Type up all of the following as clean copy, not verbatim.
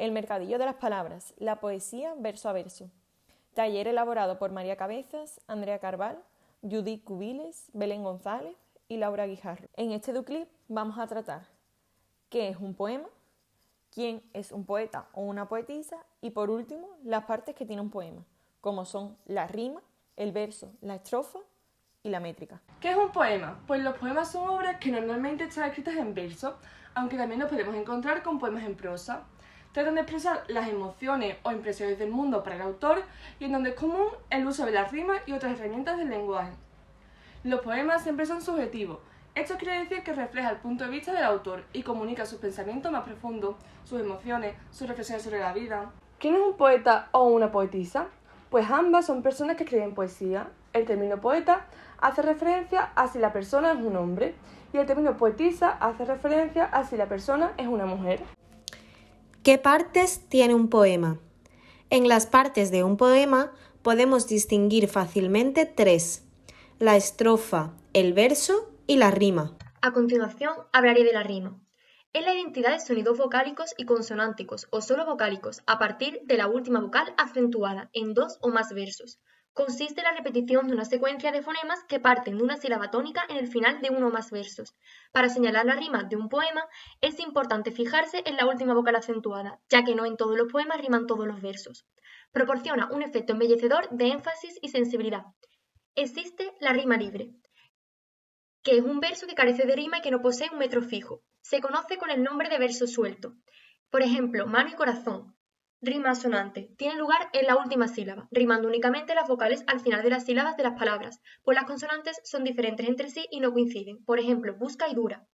El mercadillo de las palabras, la poesía verso a verso. Taller elaborado por María Cabezas, Andrea Carval, Judith Cubiles, Belén González y Laura Guijarro. En este Educlip vamos a tratar qué es un poema, quién es un poeta o una poetisa y por último las partes que tiene un poema, como son la rima, el verso, la estrofa y la métrica. ¿Qué es un poema? Pues los poemas son obras que normalmente están escritas en verso, aunque también nos podemos encontrar con poemas en prosa. Tratan de expresar las emociones o impresiones del mundo para el autor y en donde es común el uso de las rimas y otras herramientas del lenguaje. Los poemas siempre son subjetivos. Esto quiere decir que refleja el punto de vista del autor y comunica sus pensamientos más profundos, sus emociones, sus reflexiones sobre la vida. ¿Quién es un poeta o una poetisa? Pues ambas son personas que escriben poesía. El término poeta hace referencia a si la persona es un hombre y el término poetisa hace referencia a si la persona es una mujer. ¿Qué partes tiene un poema? En las partes de un poema podemos distinguir fácilmente tres: la estrofa, el verso y la rima. A continuación hablaré de la rima. Es la identidad de sonidos vocálicos y consonánticos o solo vocálicos a partir de la última vocal acentuada en dos o más versos. Consiste en la repetición de una secuencia de fonemas que parten de una sílaba tónica en el final de uno o más versos. Para señalar la rima de un poema es importante fijarse en la última vocal acentuada, ya que no en todos los poemas riman todos los versos. Proporciona un efecto embellecedor de énfasis y sensibilidad. Existe la rima libre, que es un verso que carece de rima y que no posee un metro fijo. Se conoce con el nombre de verso suelto. Por ejemplo, mano y corazón. Rima asonante. Tiene lugar en la última sílaba, rimando únicamente las vocales al final de las sílabas de las palabras, pues las consonantes son diferentes entre sí y no coinciden. Por ejemplo, busca y dura.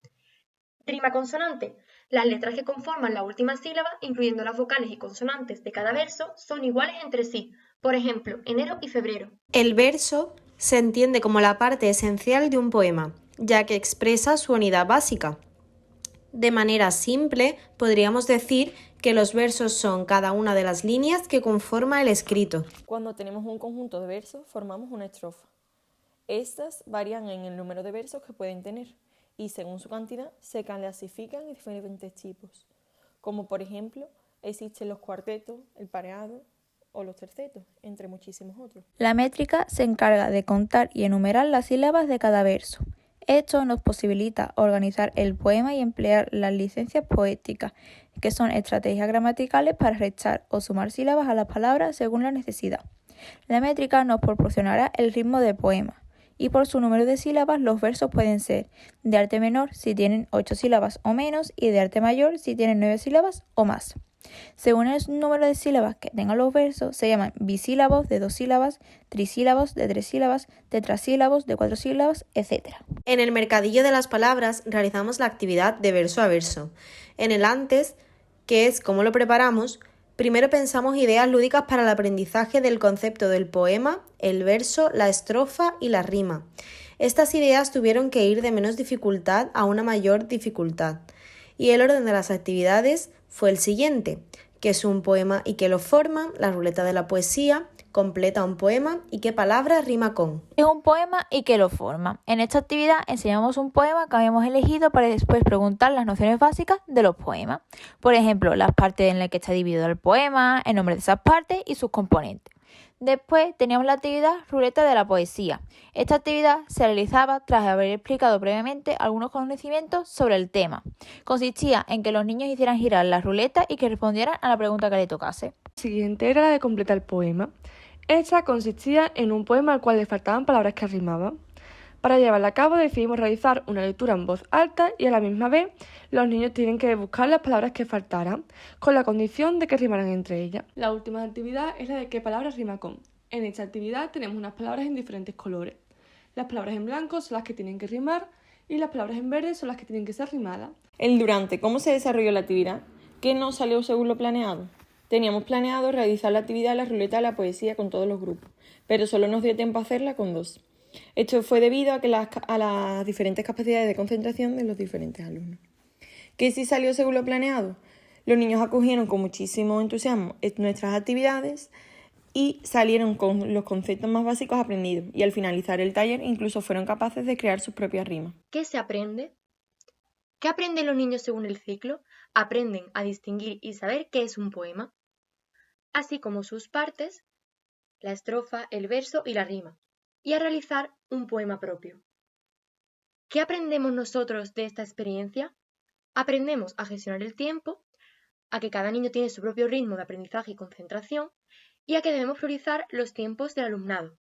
Rima consonante. Las letras que conforman la última sílaba, incluyendo las vocales y consonantes de cada verso, son iguales entre sí. Por ejemplo, enero y febrero. El verso se entiende como la parte esencial de un poema, ya que expresa su unidad básica. De manera simple, podríamos decir que los versos son cada una de las líneas que conforma el escrito. Cuando tenemos un conjunto de versos, formamos una estrofa. Estas varían en el número de versos que pueden tener y según su cantidad se clasifican en diferentes tipos, como por ejemplo existen los cuartetos, el pareado o los tercetos, entre muchísimos otros. La métrica se encarga de contar y enumerar las sílabas de cada verso. Esto nos posibilita organizar el poema y emplear las licencias poéticas, que son estrategias gramaticales para restar o sumar sílabas a las palabras según la necesidad. La métrica nos proporcionará el ritmo del poema, y por su número de sílabas los versos pueden ser de arte menor si tienen 8 sílabas o menos y de arte mayor si tienen 9 sílabas o más. Según el número de sílabas que tengan los versos, se llaman bisílabos de 2 sílabas, trisílabos de 3 sílabas, tetrasílabos de 4 sílabas, etc. En el mercadillo de las palabras realizamos la actividad de verso a verso. En el antes, que es cómo lo preparamos, primero pensamos ideas lúdicas para el aprendizaje del concepto del poema, el verso, la estrofa y la rima. Estas ideas tuvieron que ir de menos dificultad a una mayor dificultad. Y el orden de las actividades fue el siguiente: qué es un poema y qué lo forma, la ruleta de la poesía, completa un poema y qué palabra rima con. Es un poema y qué lo forma. En esta actividad enseñamos un poema que habíamos elegido para después preguntar las nociones básicas de los poemas. Por ejemplo, las partes en las que está dividido el poema, el nombre de esas partes y sus componentes. Después teníamos la actividad ruleta de la poesía. Esta actividad se realizaba tras haber explicado previamente algunos conocimientos sobre el tema. Consistía en que los niños hicieran girar la ruleta y que respondieran a la pregunta que le tocase. La siguiente era la de completar el poema. Esta consistía en un poema al cual le faltaban palabras que rimaban. Para llevarla a cabo decidimos realizar una lectura en voz alta y a la misma vez los niños tienen que buscar las palabras que faltaran, con la condición de que rimaran entre ellas. La última actividad es la de qué palabras rima con. En esta actividad tenemos unas palabras en diferentes colores. Las palabras en blanco son las que tienen que rimar y las palabras en verde son las que tienen que ser rimadas. El durante, ¿cómo se desarrolló la actividad? ¿Qué no salió según lo planeado? Teníamos planeado realizar la actividad de la ruleta de la poesía con todos los grupos, pero solo nos dio tiempo a hacerla con 2. Esto fue debido a las diferentes capacidades de concentración de los diferentes alumnos. ¿Qué sí salió según lo planeado? Los niños acogieron con muchísimo entusiasmo nuestras actividades y salieron con los conceptos más básicos aprendidos y al finalizar el taller incluso fueron capaces de crear sus propias rimas. ¿Qué se aprende? ¿Qué aprenden los niños según el ciclo? aprenden a distinguir y saber qué es un poema, así como sus partes, la estrofa, el verso y la rima, y a realizar un poema propio. ¿Qué aprendemos nosotros de esta experiencia? Aprendemos a gestionar el tiempo, a que cada niño tiene su propio ritmo de aprendizaje y concentración, y a que debemos priorizar los tiempos del alumnado,